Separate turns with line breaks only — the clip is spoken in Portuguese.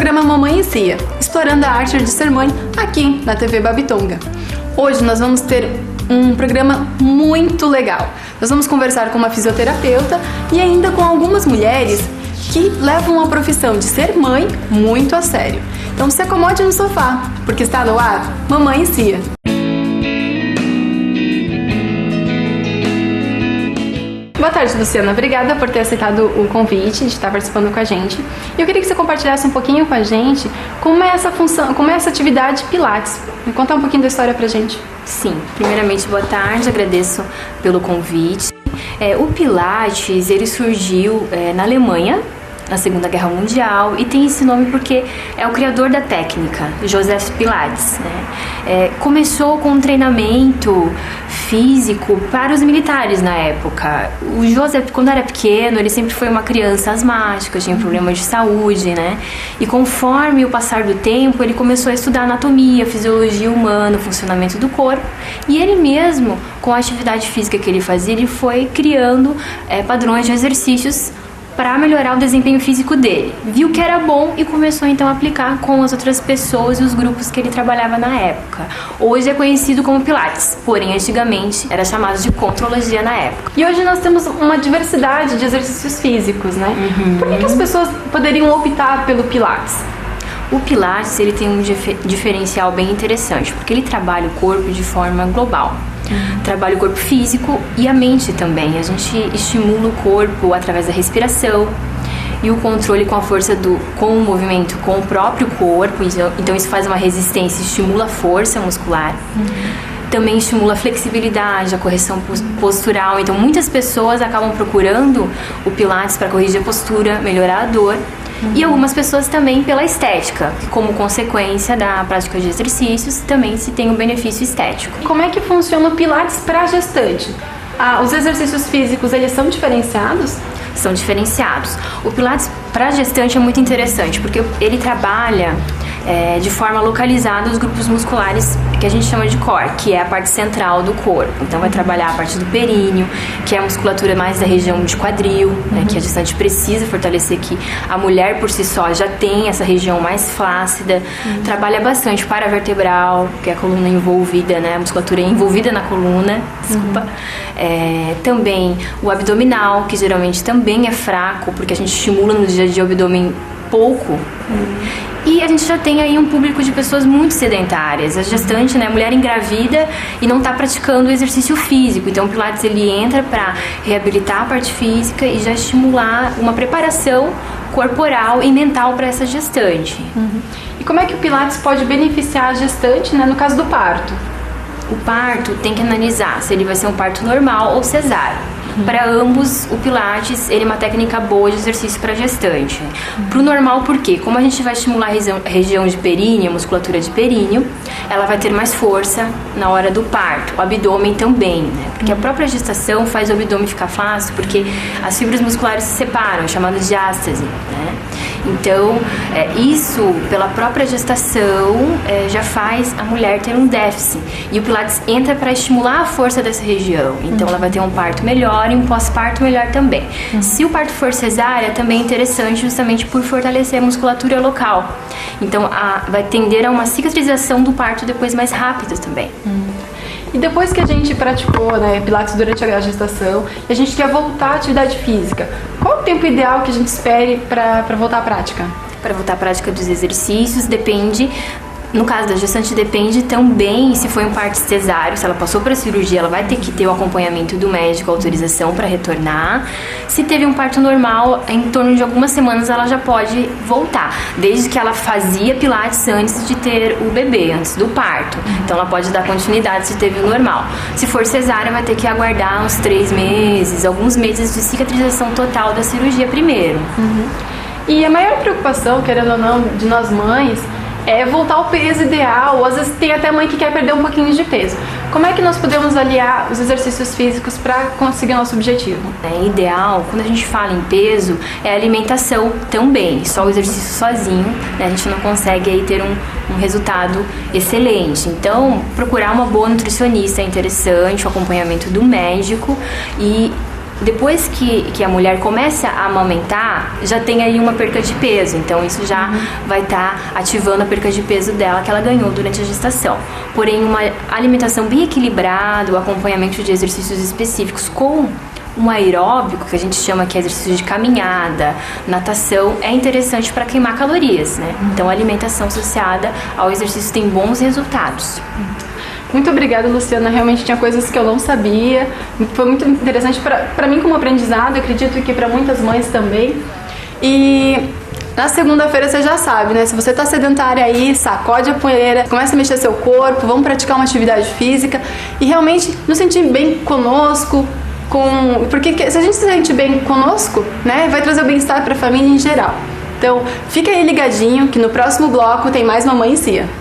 programa Mamãe e Cia, explorando a arte de ser mãe aqui na TV Babitonga. Hoje nós vamos ter um programa muito legal. Nós vamos conversar com uma fisioterapeuta e ainda com algumas mulheres que levam a profissão de ser mãe muito a sério. Então se acomode no sofá, porque está no ar Mamãe e Cia. Boa tarde, Luciana. Obrigada por ter aceitado o convite de estar participando com a gente. Eu queria que você compartilhasse um pouquinho com a gente como é essa função, como é essa atividade Pilates. Me conta um pouquinho da história pra gente.
Sim, primeiramente boa tarde, agradeço pelo convite. O Pilates, ele surgiu na Alemanha, na Segunda Guerra Mundial, e tem esse nome porque é o criador da técnica, Joseph Pilates, né? Começou com um treinamento físico para os militares na época. O Joseph, quando era pequeno, ele sempre foi uma criança asmática, tinha problemas de saúde, né? E conforme o passar do tempo, ele começou a estudar anatomia, fisiologia humana, o funcionamento do corpo, e ele mesmo, com a atividade física que ele fazia, ele foi criando padrões de exercícios para melhorar o desempenho físico dele. Viu que era bom e começou então a aplicar com as outras pessoas e os grupos que ele trabalhava na época. Hoje é conhecido como Pilates, porém antigamente era chamado de contrologia na época.
E hoje nós temos uma diversidade de exercícios físicos, né? Por que as pessoas poderiam optar pelo Pilates?
O Pilates, ele tem um diferencial bem interessante, porque ele trabalha o corpo de forma global. Trabalha o corpo físico e a mente também. A gente estimula o corpo através da respiração e o controle com a força com o movimento com o próprio corpo. Então isso faz uma resistência, estimula a força muscular. Também estimula a flexibilidade, a correção postural. Então muitas pessoas acabam procurando o Pilates para corrigir a postura, melhorar a dor. E algumas pessoas também pela estética, que como consequência da prática de exercícios também se tem um benefício estético.
Como é que funciona o Pilates para gestante? Os exercícios físicos, eles são diferenciados?
São diferenciados. O Pilates para gestante é muito interessante, porque ele trabalha de forma localizada os grupos musculares que a gente chama de core, que é a parte central do corpo. Então vai trabalhar a parte do períneo, que é a musculatura mais da região de quadril, né, que a gestante precisa fortalecer, que a mulher por si só já tem essa região mais flácida. Trabalha bastante paravertebral, que é a coluna envolvida, né, a musculatura envolvida na coluna, desculpa. Também o abdominal, que geralmente também é fraco, porque a gente estimula no dia a dia o abdômen pouco. E a gente já tem aí um público de pessoas muito sedentárias. A gestante, né, a mulher engravida e não está praticando o exercício físico. Então o Pilates ele entra para reabilitar a parte física e já estimular uma preparação corporal e mental para essa gestante.
E como é que o Pilates pode beneficiar a gestante, né, no caso do parto?
O parto tem que analisar se ele vai ser um parto normal ou cesárea. Para ambos, o Pilates ele é uma técnica boa de exercício para gestante. Para o normal, por quê? Como a gente vai estimular a região de períneo, a musculatura de períneo, ela vai ter mais força na hora do parto. O abdômen também, né? Porque a própria gestação faz o abdômen ficar fácil, porque as fibras musculares se separam, chamado de diástase, né? Então, isso, pela própria gestação, já faz a mulher ter um déficit. E o Pilates entra para estimular a força dessa região. Então, ela vai ter um parto melhor e um pós-parto melhor também. Se o parto for cesárea, também é interessante justamente por fortalecer a musculatura local. Então, vai tender a uma cicatrização do parto depois mais rápida também.
E depois que a gente praticou, né, Pilates durante a gestação e a gente quer voltar à atividade física, qual o tempo ideal que a gente espere para voltar à prática?
Para voltar à prática dos exercícios, depende. No caso da gestante, depende também se foi um parto cesáreo, se ela passou por a cirurgia, ela vai ter que ter o acompanhamento do médico, a autorização para retornar. Se teve um parto normal, em torno de algumas semanas ela já pode voltar, desde que ela fazia Pilates antes de ter o bebê, antes do parto. Então ela pode dar continuidade se teve o normal. Se for cesárea, vai ter que aguardar uns 3 meses, alguns meses de cicatrização total da cirurgia primeiro.
E a maior preocupação, querendo ou não, de nós mães, é voltar ao peso ideal, ou às vezes tem até mãe que quer perder um pouquinho de peso. Como é que nós podemos aliar os exercícios físicos para conseguir o nosso objetivo?
É ideal, quando a gente fala em peso, é a alimentação também. Só o exercício sozinho, né, a gente não consegue aí ter um resultado excelente. Então, procurar uma boa nutricionista é interessante, o acompanhamento do médico e Depois que a mulher começa a amamentar, já tem aí uma perca de peso, então isso já vai estar ativando a perca de peso dela que ela ganhou durante a gestação. Porém, uma alimentação bem equilibrada, o acompanhamento de exercícios específicos com um aeróbico, que a gente chama que é exercício de caminhada, natação, é interessante para queimar calorias, né? Então, a alimentação associada ao exercício tem bons resultados.
Muito obrigada, Luciana. Realmente tinha coisas que eu não sabia. Foi muito interessante para mim como aprendizado, eu acredito que para muitas mães também. E na segunda-feira você já sabe, né? Se você tá sedentária aí, sacode a poeira, começa a mexer seu corpo, vamos praticar uma atividade física e realmente nos sentir bem conosco, porque se a gente se sente bem conosco, né, vai trazer o bem-estar para a família em geral. Então, fica aí ligadinho que no próximo bloco tem mais Mamãe em Cia.